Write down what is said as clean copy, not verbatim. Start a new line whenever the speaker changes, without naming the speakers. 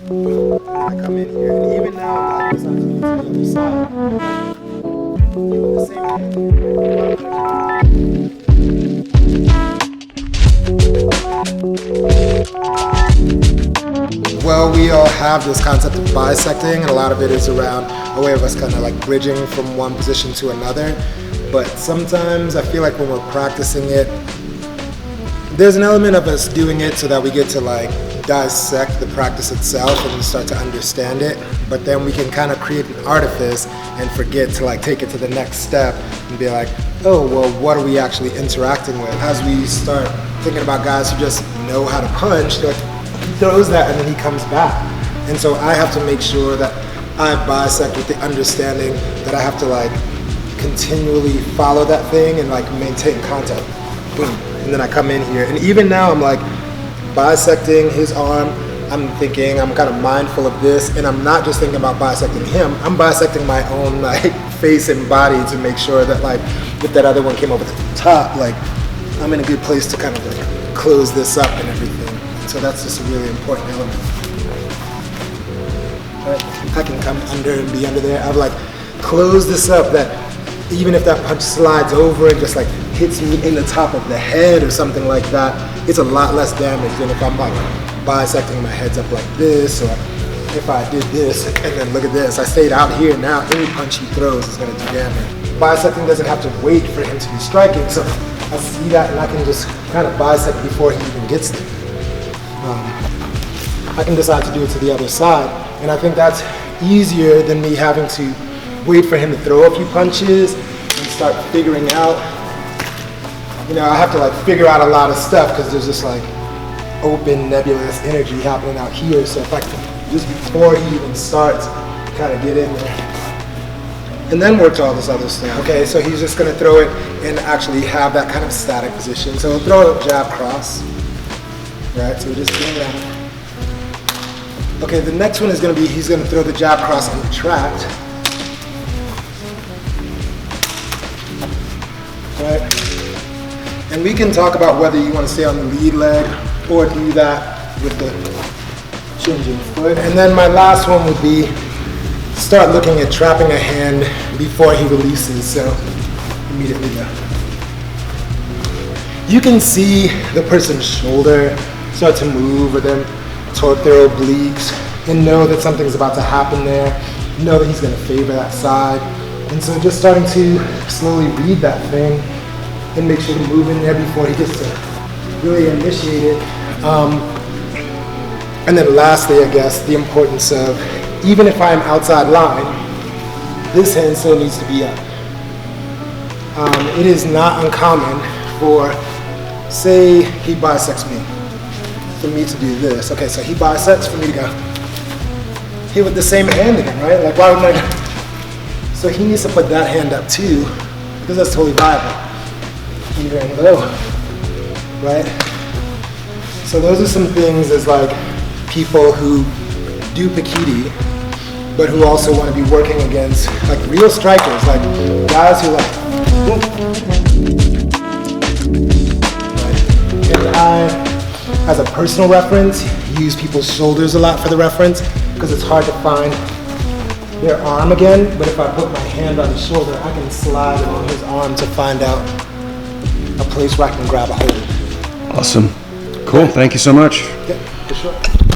And I come in here, and even now I'm like deciding to do to the other side. Even the same thing. Well, we all have this concept of bisecting, and a lot of it is around a way of us kind of like bridging from one position to another. But sometimes I feel like when we're practicing it, there's an element of us doing it so that we get to like dissect the practice itself and start to understand it, but then we can kind of create an artifice and forget to like take it to the next step and be like, oh, well, what are we actually interacting with? As we start thinking about guys who just know how to punch, like, he throws that and then he comes back. And so I have to make sure that I bisect with the understanding that I have to like continually follow that thing and like maintain contact. Boom. And then I come in here, and even now I'm like bisecting his arm. I'm thinking, I'm kind of mindful of this, and I'm not just thinking about bisecting him, I'm bisecting my own like face and body to make sure that like if that other one came over the top, like I'm in a good place to kind of like close this up and everything. So that's just a really important element. Right? I can come under and be under there. I've like closed this up that even if that punch slides over and just like hits me in the top of the head or something like that, it's a lot less damage than if I'm like bisecting my heads up like this, or if I did this and then look at this, I stayed out here, now any punch he throws is going to do damage. Bisecting doesn't have to wait for him to be striking, so I see that and I can just kind of bisect before he even gets there. I can decide to do it to the other side, and I think that's easier than me having to wait for him to throw a few punches and start figuring out. You know, I have to like figure out a lot of stuff because there's this like open nebulous energy happening out here. So if I can, just before he even starts, kind of get in there and then work to all this other stuff. Okay, so he's just gonna throw it and actually have that kind of static position. So he'll throw a jab cross, right? So we're just doing that. Okay, the next one is gonna be, he's gonna throw the jab cross and retract. Right? And we can talk about whether you want to stay on the lead leg or do that with the changing foot. And then my last one would be start looking at trapping a hand before he releases, so immediately go. You can see the person's shoulder start to move or them toward their obliques and know that something's about to happen there. Know that he's going to favor that side. And so just starting to slowly read that thing and make sure to move in there before he gets to really initiate it. And then lastly, I guess, the importance of, even if I'm outside line, this hand still needs to be up. It is not uncommon for, say he bisects me, for me to do this. Okay, so he bisects for me to go here with the same hand again, right? Like, why wouldn't I go? So he needs to put that hand up too, because that's totally viable. Either and low, right? So those are some things as like people who do Pikiti, but who also want to be working against like real strikers, like guys who like, right? And I, as a personal reference, use people's shoulders a lot for the reference because it's hard to find their arm again, but if I put my hand on his shoulder, I can slide along his arm to find out a place where I can grab a hold.
Awesome. Cool. Thank you so much.
Yeah, for sure.